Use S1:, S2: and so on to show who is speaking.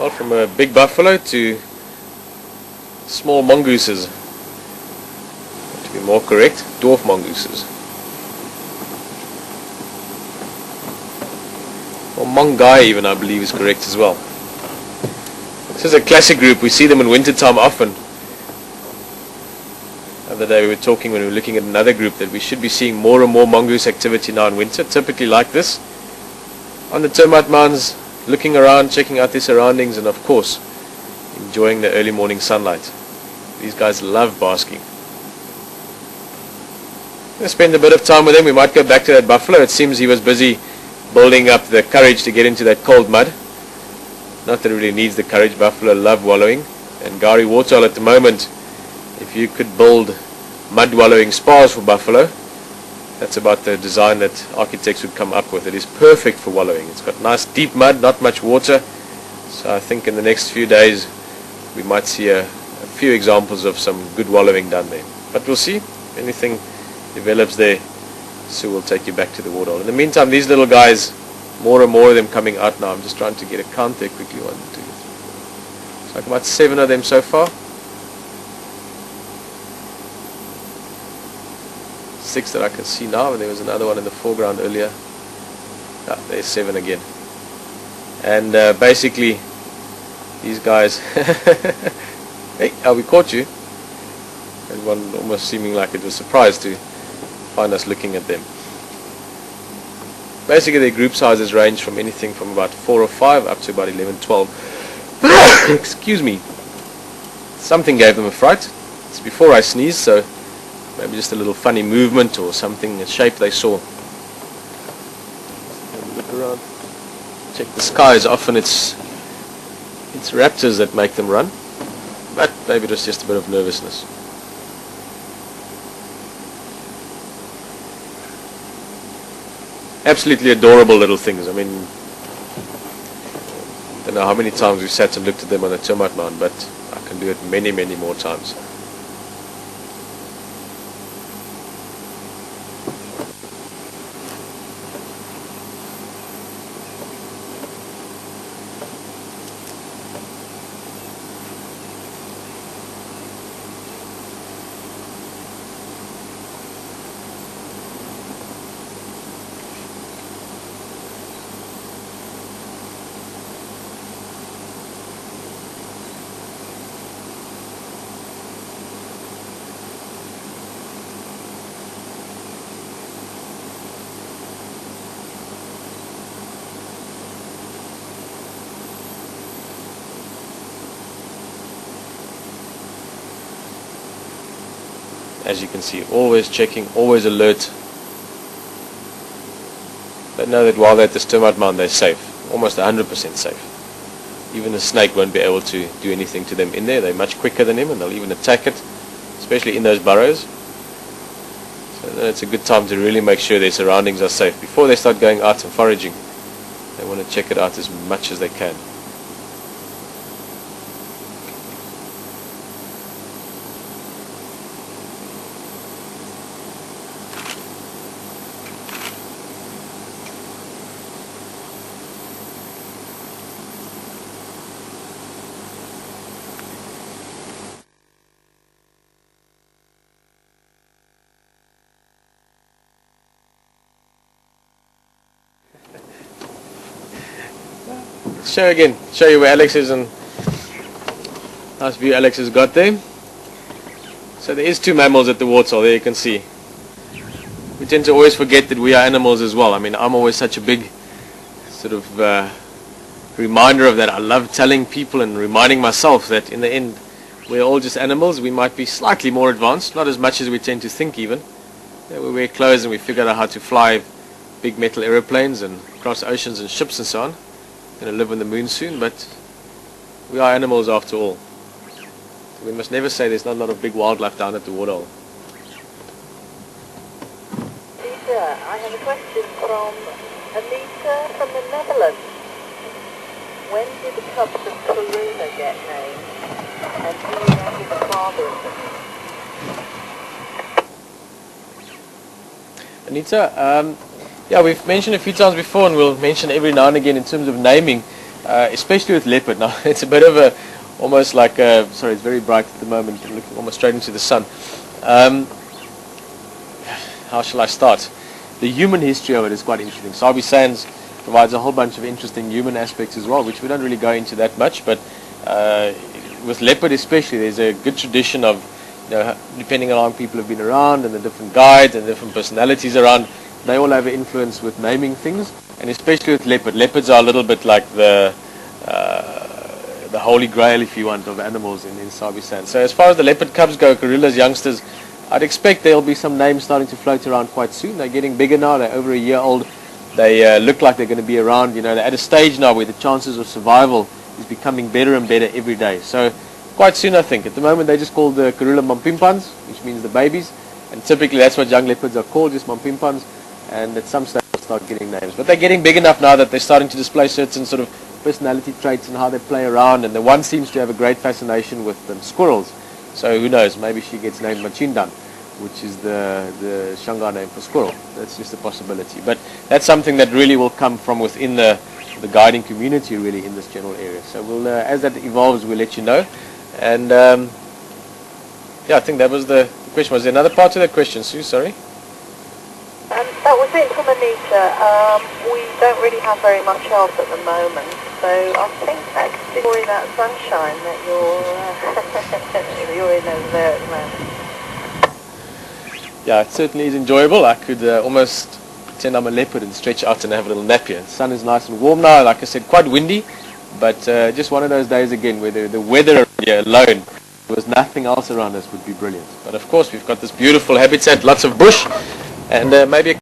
S1: Well, from a big buffalo to small mongooses, to be more correct, dwarf mongooses. Or mongai even, I believe, is correct as well. This is a classic group. We see them in winter time often. The other day we were talking when we were looking at another group that we should be seeing more and more mongoose activity now in winter, typically like this, on the termite mounds, looking around, checking out their surroundings, and of course enjoying the early morning sunlight. These guys love basking. We'll spend a bit of time with him. We might go back to that buffalo. It seems he was busy building up the courage to get into that cold mud. Not that it really needs the courage. Buffalo love wallowing. And Gary Waterhole at the moment, if you could build mud wallowing spas for buffalo, that's about the design that architects would come up with. It is perfect for wallowing. It's got nice deep mud, not much water. So I think in the next few days we might see a few examples of some good wallowing done there. But we'll see. If anything develops there, Sue will take you back to the waterhole. In the meantime, these little guys, more and more of them coming out now. I'm just trying to get a count there quickly. 1, 2, 3. It's like about 7 of them so far. 6 that I can see now, and there was another one in the foreground earlier. Ah, there's 7 again. And basically these guys hey, we caught you. And one almost seeming like it was surprised to find us looking at them. Basically their group sizes range from anything from about 4 or 5 up to about 11, 12. Excuse me. Something gave them a fright. It's before I sneeze, so maybe just a little funny movement or something, a shape they saw. Look around, check the skies. Often it's raptors that make them run, but maybe it was just a bit of nervousness. Absolutely adorable little things. I mean, I don't know how many times we've sat and looked at them on a termite mound, but I can do it many, many more times. As you can see, always checking, always alert. But know that while they're at this termite mound, they're safe, almost 100% safe. Even a snake won't be able to do anything to them in there. They're much quicker than him, and they'll even attack it, especially in those burrows. So it's a good time to really make sure their surroundings are safe before they start going out and foraging. They want to check it out as much as they can. Show you where Alex is, and nice view Alex has got there. So there is 2 mammals at the waterhole, there you can see. We tend to always forget that we are animals as well. I mean, I'm always such a big sort of reminder of that. I love telling people and reminding myself that in the end we're all just animals. We might be slightly more advanced, not as much as we tend to think even. We wear clothes and we figure out how to fly big metal aeroplanes and cross oceans and ships and so on. Going to live on the moon soon, but we are animals after all. So we must never say there's not a lot of big wildlife down at the waterhole.
S2: Peter, I have a question from Anita from the Netherlands. When did the cubs of Karuna get named? And do you know who the father of them is?
S1: Anita, yeah, we've mentioned a few times before, and we'll mention every now and again in terms of naming. especially with leopard. Now, it's a bit of a, almost like a, sorry, it's very bright at the moment, I'm looking almost straight into the sun. How shall I start? The human history of it is quite interesting. Sabi Sands provides a whole bunch of interesting human aspects as well, which we don't really go into that much, but with leopard especially, there's a good tradition of, you know, depending on how long people have been around and the different guides and different personalities around, they all have an influence with naming things, and especially with leopard. Leopards are a little bit like the holy grail, if you want, of animals in Sabi Sands. So as far as the leopard cubs go, gorillas, youngsters, I'd expect there'll be some names starting to float around quite soon. They're getting bigger now, they're over a year old. They look like they're going to be around, you know, they're at a stage now where the chances of survival is becoming better and better every day. So quite soon, I think. At the moment, they're just called the gorilla mampimpans, which means the babies. And typically that's what young leopards are called, just mampimpans. And at some stage they'll start getting names. But they're getting big enough now that they're starting to display certain sort of personality traits and how they play around. And the one seems to have a great fascination with squirrels. So who knows, maybe she gets named Machindan, which is the Shanghai name for squirrel. That's just a possibility. But that's something that really will come from within the guiding community really in this general area. So we'll, as that evolves, we'll let you know. And yeah, I think that was the question. Was there another part to that question, Sue? Sorry?
S2: That was it from Anita. We don't really have very much else at the moment, so I think that's enjoying that sunshine that you're in over there at the moment.
S1: Yeah, it certainly is enjoyable. I could almost pretend I'm a leopard and stretch out and have a little nap here. The sun is nice and warm now, like I said, quite windy, but just one of those days again where the weather here alone, if there was nothing else around us, would be brilliant. But of course, we've got this beautiful habitat, lots of bush, and maybe a